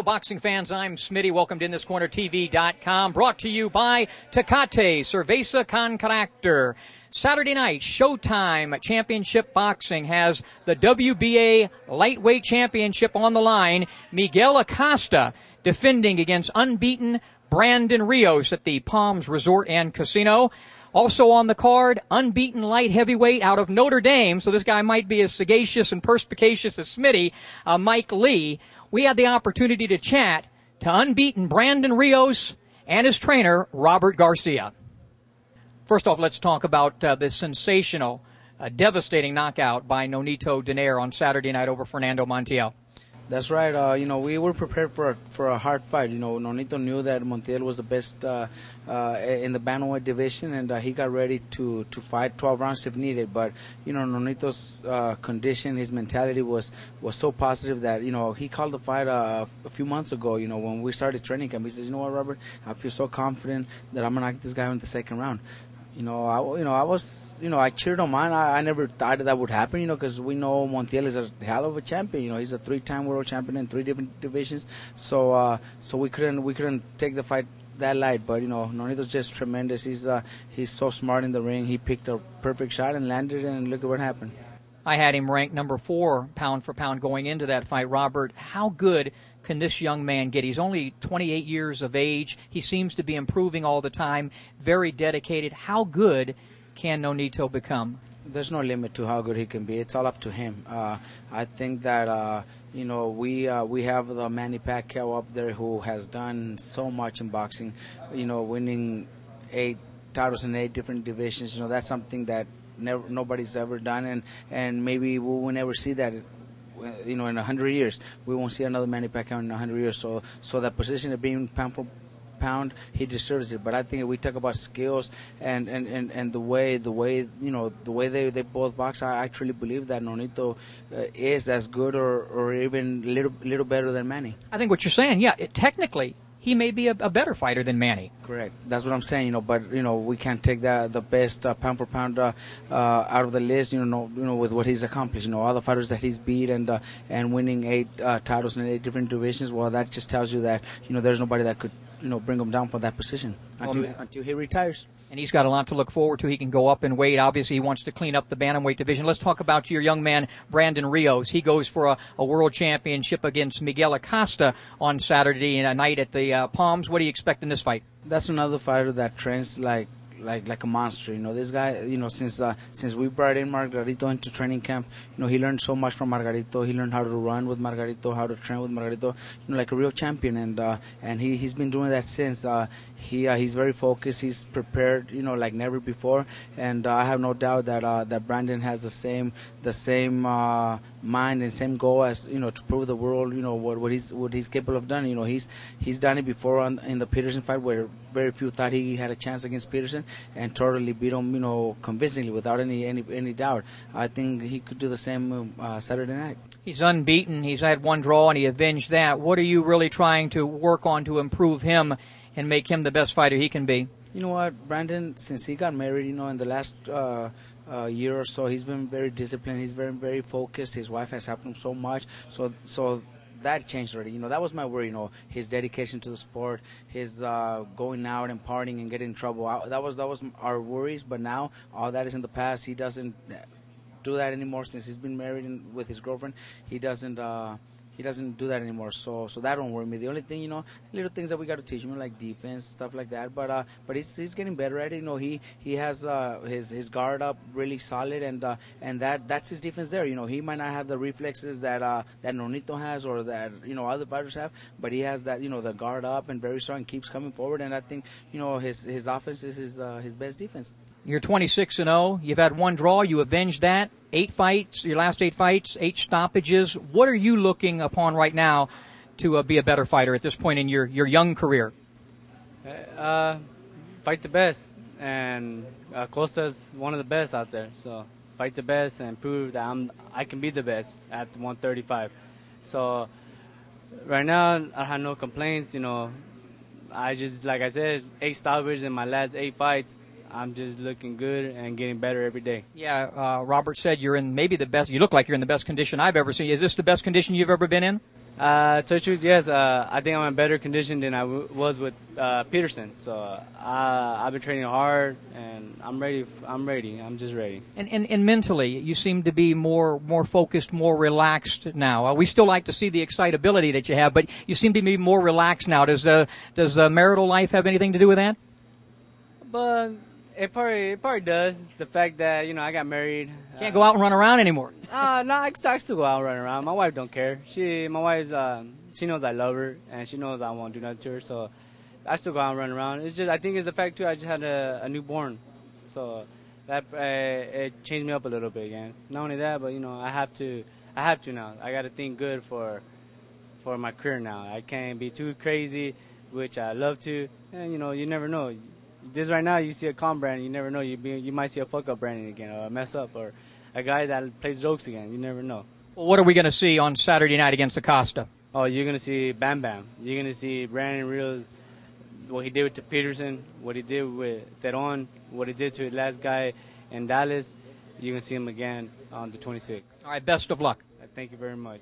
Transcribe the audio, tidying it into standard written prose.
Hello, boxing fans. I'm Smitty. Welcome to InThisCornerTV.com. Brought to you by Tecate Cerveza Contractor. Saturday night, Showtime Championship Boxing has the WBA Lightweight Championship on the line. Miguel Acosta defending against unbeaten Brandon Rios at the Palms Resort and Casino. Also on the card, unbeaten light heavyweight out of Notre Dame, so this guy might be as sagacious and perspicacious as Smitty, Mike Lee. We had the opportunity to chat to unbeaten Brandon Rios and his trainer, Robert Garcia. First off, let's talk about this sensational, devastating knockout by Nonito Donaire on Saturday night over Fernando Montiel. That's right. We were prepared for a hard fight. Nonito knew that Montiel was the best in the bantamweight division, and he got ready to fight 12 rounds if needed. But Nonito's condition, his mentality was so positive that he called the fight a few months ago. When we started training camp, he says, "You know what, Robert? I feel so confident that I'm gonna knock this guy in the second round." I cheered on mine. I never thought that would happen, because we know Montiel is a hell of a champion. He's a 3-time world champion in 3 different divisions. So we couldn't take the fight that light. But Nonito's just tremendous. He's so smart in the ring. He picked a perfect shot and landed it, and look at what happened. I had him ranked number 4 pound for pound going into that fight. Robert, how good can this young man get? He's only 28 years of age. He seems to be improving all the time, very dedicated. How good can Nonito become? There's no limit to how good he can be. It's all up to him. I think that we have the Manny Pacquiao up there who has done so much in boxing. Winning 8 titles in 8 different divisions. That's something that nobody's ever done, and maybe we will never see that. In 100 years, we won't see another Manny Pacquiao in 100 years. So that position of being pound for pound, he deserves it. But I think if we talk about skills and the way they both box, I truly believe that Nonito is as good or even little better than Manny. I think what you're saying, technically, he may be a better fighter than Manny. Correct. That's what I'm saying. But we can't take the best pound for pound out of the list. With what he's accomplished. All the fighters that he's beat and winning 8 titles in 8 different divisions. Well, that just tells you that there's nobody that could bring him down for that position until he retires. And he's got a lot to look forward to. He can go up in weight. Obviously, he wants to clean up the bantamweight division. Let's talk about your young man, Brandon Rios. He goes for a world championship against Miguel Acosta on Saturday night at the Palms. What do you expect in this fight? That's another fighter that trains like a monster. This guy, since we brought in Margarito into training camp, he learned so much from Margarito. He learned how to run with Margarito, how to train with Margarito, like a real champion. And he's been doing that since. He's very focused. He's prepared, like never before. And I have no doubt that Brandon has the same mind and same goal as to prove the world what he's capable of doing. He's done it before in the Peterson fight where very few thought he had a chance against Peterson, and totally beat him convincingly without any doubt. I think he could do the same Saturday night. He's unbeaten. He's had 1 draw and he avenged that. What are you really trying to work on to improve him and make him the best fighter he can be? You know what, Brandon, since he got married, in the last year or so, he's been very disciplined. He's very, very focused. His wife has helped him so much. So that changed already. That was my worry. His dedication to the sport, his going out and partying and getting in trouble. That was our worries. But now all that is in the past. He doesn't do that anymore since he's been married with his girlfriend. He doesn't do that anymore, so that don't worry me. The only thing, little things that we got to teach him, like defense, stuff like that. But he's getting better at it. He has his guard up really solid, and that's his defense there. He might not have the reflexes that Nonito has or that other fighters have, but he has that the guard up and very strong, keeps coming forward, and I think his offense is his best defense. You're 26-0. You've had 1 draw. You avenged that. 8 fights. Your last 8 fights, 8 stoppages. What are you looking upon right now to be a better fighter at this point in your young career? Fight the best, and Acosta's one of the best out there. So fight the best and prove that I can be the best at 135. So right now I have no complaints. I just, like I said, 8 stoppages in my last 8 fights. I'm just looking good and getting better every day. Yeah, Robert said you're in maybe the best. You look like you're in the best condition I've ever seen. Is this the best condition you've ever been in? To the truth, yes. I think I'm in better condition than I was with Peterson. So I've been training hard, and I'm ready. I'm just ready. And mentally, you seem to be more focused, more relaxed now. We still like to see the excitability that you have, but you seem to be more relaxed now. Does the marital life have anything to do with that? But it probably does. The fact that I got married. Can't go out and run around anymore. No, I still go out and run around. My wife don't care. My wife's she knows I love her, and she knows I won't do nothing to her. So I still go out and run around. It's just I think it's the fact too. I just had a newborn, so that it changed me up a little bit again. Not only that, but I have to now. I got to think good for my career now. I can't be too crazy, which I love to. And you never know. This right now, you see a calm Brandon, you never know. You might see a fuck up Brandon again, or a mess up, or a guy that plays jokes again. You never know. Well, what are we going to see on Saturday night against Acosta? Oh, you're going to see Bam Bam. You're going to see Brandon Rios, what he did with Peterson, what he did with Teron, what he did to his last guy in Dallas. You're going to see him again on the 26th. All right, best of luck. Thank you very much.